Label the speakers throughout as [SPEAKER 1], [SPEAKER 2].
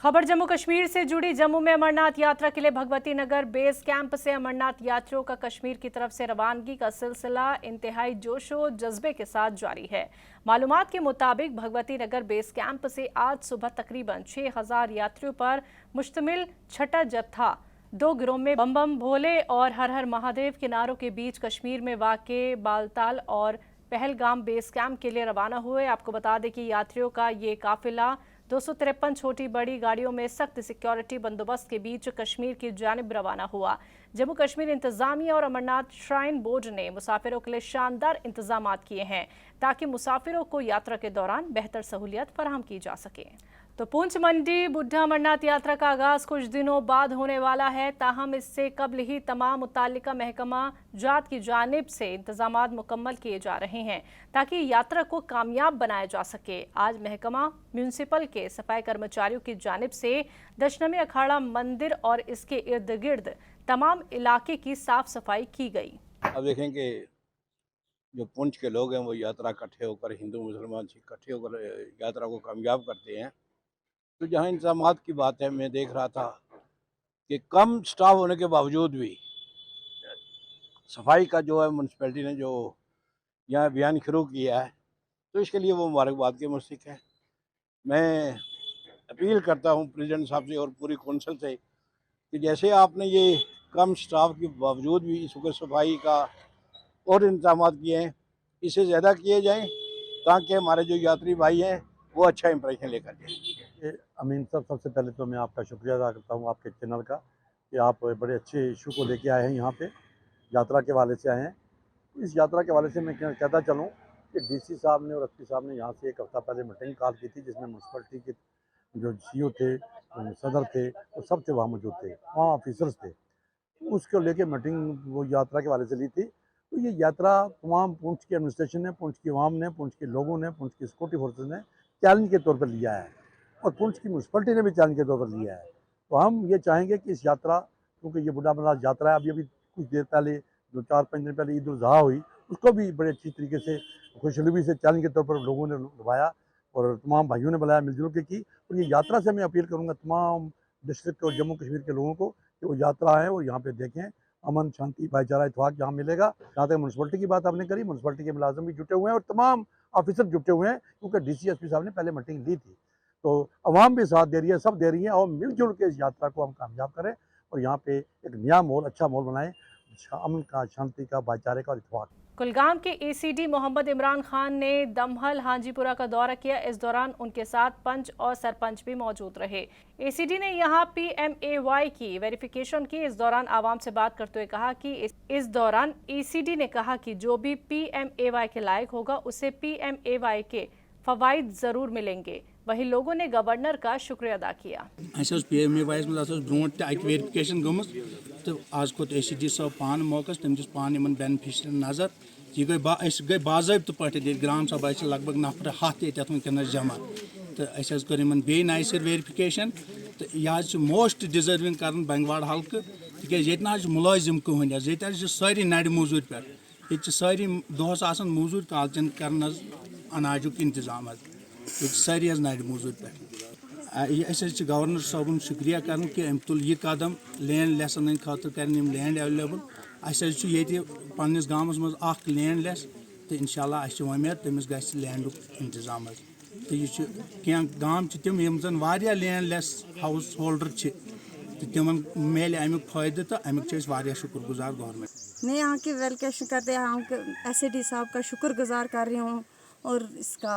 [SPEAKER 1] खबर जम्मू कश्मीर से जुड़ी। जम्मू में अमरनाथ यात्रा के लिए भगवती नगर बेस कैंप से अमरनाथ यात्रियों का कश्मीर की तरफ से रवानगी का सिलसिला इंतहाई जोशो जज्बे के साथ जारी है। मालूमात के मुताबिक भगवती नगर बेस कैंप से आज सुबह तकरीबन 6000 यात्रियों पर मुश्तमिल छठा जत्था दो गिरोह में बम बम भोले और हर हर महादेव के नारों के बीच कश्मीर में वाक़े बालताल और पहलगाम बेस कैंप के लिए रवाना हुए। आपको बता दें कि यात्रियों का ये काफिला 253 छोटी बड़ी गाड़ियों में सख्त सिक्योरिटी बंदोबस्त के बीच कश्मीर की जानिब रवाना हुआ। जम्मू कश्मीर इंतजामिया और अमरनाथ श्राइन बोर्ड ने मुसाफिरों के लिए शानदार इंतजाम किए हैं ताकि मुसाफिरों को यात्रा के दौरान बेहतर सहूलियत फराहम की जा सके। तो पुंछ मंडी बुड्ढा अमरनाथ यात्रा का आगाज कुछ दिनों बाद होने वाला है, ताहम इससे कबल ही तमाम मुताल्लिका महकमा जात की जानिब से इंतजामात मुकम्मल किए जा रहे हैं ताकि यात्रा को कामयाब बनाया जा सके। आज महकमा म्यूनसिपल के सफाई कर्मचारियों की जानिब से दशनमी अखाड़ा मंदिर और इसके इर्द गिर्द तमाम इलाके की साफ सफाई की गई।
[SPEAKER 2] अब देखें कि जो पुंछ के लोग हैं वो यात्रा इकट्ठे होकर, हिंदू मुसलमान इकट्ठे होकर यात्रा को कामयाब करते हैं। तो जहाँ इंतजामात की बात है, मैं देख रहा था कि कम स्टाफ होने के बावजूद भी सफाई का जो है म्यूनसिपैलिटी ने जो यहाँ अभियान शुरू किया है, तो इसके लिए वो मुबारकबाद के मुस्तहिक है। मैं अपील करता हूँ प्रेसिडेंट साहब से और पूरी कौंसिल से कि जैसे आपने ये कम स्टाफ के बावजूद भी इस वक्त सफाई का और इंतजाम किए हैं, इससे ज़्यादा किए जाएँ ताकि हमारे जो यात्री भाई हैं वो अच्छा इंप्रेशन लेकर जाएँ।
[SPEAKER 3] अमीन साहब, सबसे पहले तो मैं आपका शुक्रिया अदा करता हूँ आपके चैनल का कि आप बड़े अच्छे इशू को लेके आए हैं यहाँ पे, यात्रा के हवाले से आए हैं। इस यात्रा के हवाले से मैं कहता चलूँ कि डीसी साहब ने और एसपी साहब ने यहाँ से एक हफ्ता पहले मीटिंग कॉल की थी, जिसमें म्यूनसिपलिटी के जो सीईओ थे, सदर थे, वो सब थे वहाँ मौजूद थे, वहाँ ऑफिसर्स थे। उसको लेके मीटिंग वो यात्रा के हवाले से ली थी। तो ये यात्रा तमाम पुंछ के एडमिनिस्ट्रेशन ने, पुंछ की आवाम ने, पुंछ के लोगों ने, पुंछ की सिक्योरिटी फोर्सेज ने चैलेंज के तौर पर लिया है और पुंछ की म्यूनसिपलिटी ने भी चैलेंज के तौर पर लिया है। तो हम ये चाहेंगे कि इस यात्रा, क्योंकि ये बुढ़ा अमरनाथ यात्रा है, अभी कुछ देर पहले, जो 4-5 दिन पहले ईद उल अज़हा हुई, उसको भी बड़े अच्छी तरीके से खुशनुमी से चैलेंज के तौर पर लोगों ने निभाया और तमाम भाइयों ने बुलाया मिलजुल के की। और ये यात्रा से मैं अपील करूँगा तमाम डिस्ट्रिक्ट और जम्मू कश्मीर के लोगों को कि वो यात्रा है और यहाँ पे देखें, अमन शांति भाईचारा इत्तेफाक यहाँ मिलेगा। जहाँ तक म्यूनसिपलिटी की बात आपने करी, म्यूनसिपलिटी के मुलाजिम भी जुटे हुए हैं और तमाम ऑफिसर जुटे हुए हैं, क्योंकि डीसी एसपी साहब ने पहले मीटिंग ली थी। तो अवाम भी साथ दे रही है, सब दे रही है और मिलजुल के इस यात्रा को हम कामयाब करें और यहाँ पे एक नया माहौल, अच्छा माहौल बनाएं, अमन का, शांति का, भाईचारे का और इत्तेफाक।
[SPEAKER 1] कुलगाम के एसीडी मोहम्मद इमरान खान ने दमहल हाजीपुरा का दौरा किया। इस दौरान उनके साथ पंच और सरपंच भी मौजूद रहे। एसीडी ने यहां पीएमएवाई की वेरिफिकेशन की। इस दौरान आवाम से बात करते हुए कहा कि इस दौरान एसीडी ने कहा कि जो भी पीएमएवाई के लायक होगा उसे पीएमएवाई के फवाइद जरूर मिलेंगे। वहीं लोगों ने गवर्नर का शुक्रिया अदा किया।
[SPEAKER 4] पीएमएवाई ब्रोट वेरिफिकेशन गम तो आज कोत एसीडी साहब पान मौका, तम दिस पान इन बेनिफिशरी नजर। यह गई बाज़ाब्त पे ग्राम सभा लगभग नफर 7 वनकस जमा, तो कर बे नए सर वेरिफिकेशन। तो यह मोस्ट डिजर्विंग कर बंगवाड़ हल्कु, तिक ये मुलाजिम कहन, ये सारी नड़ मजूर पे, ये सारी दोहस मजूर कालचन कर अनाजुक इंतजाम, ये सारी नड़ मजूर पे। गवर्नर साहब शुक्रिया कर कि अम तुल यह कदम लैंड लेसन खतर कर लैंड एवेलेबल। पन्निस गामस मज लैंड लेस, तो इंशाल्लाह उम्मीद तमिस गस लैंड इंतजाम। तो यह गाम तम यम जन वारिया लैंड लेस हाउस होल्डर, तो तिमन मिले अमुक फायदे, तो अमुक शुक्रगुजार गवर्नमेंट।
[SPEAKER 5] मैं यहाँ की वेलकेशन करते हैं, एसडी साहब का शुक्रगुजार कर रही हूँ और इसका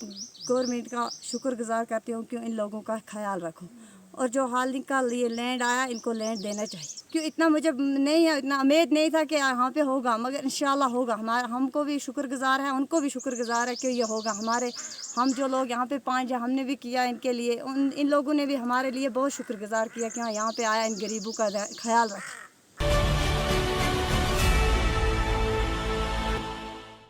[SPEAKER 5] गवर्नमेंट का शुक्रगुजार करती हूँ कि इन लोगों का ख्याल रखो और जो हाल का ये लैंड आया इनको लैंड देना चाहिए, क्यों इतना मुझे नहीं है, इतना उम्मीद नहीं था कि यहाँ पे होगा, मगर इंशाल्लाह होगा। हमारा हमको भी शुक्रगुजार है, उनको भी शुक्रगुजार है कि ये होगा। हम जो लोग यहाँ पे 5 हैं, हमने भी किया इनके लिए, इन लोगों ने भी हमारे लिए बहुत शुक्रगुजार किया कि हाँ यहाँ पे आया, इन गरीबों का ख्याल रखा।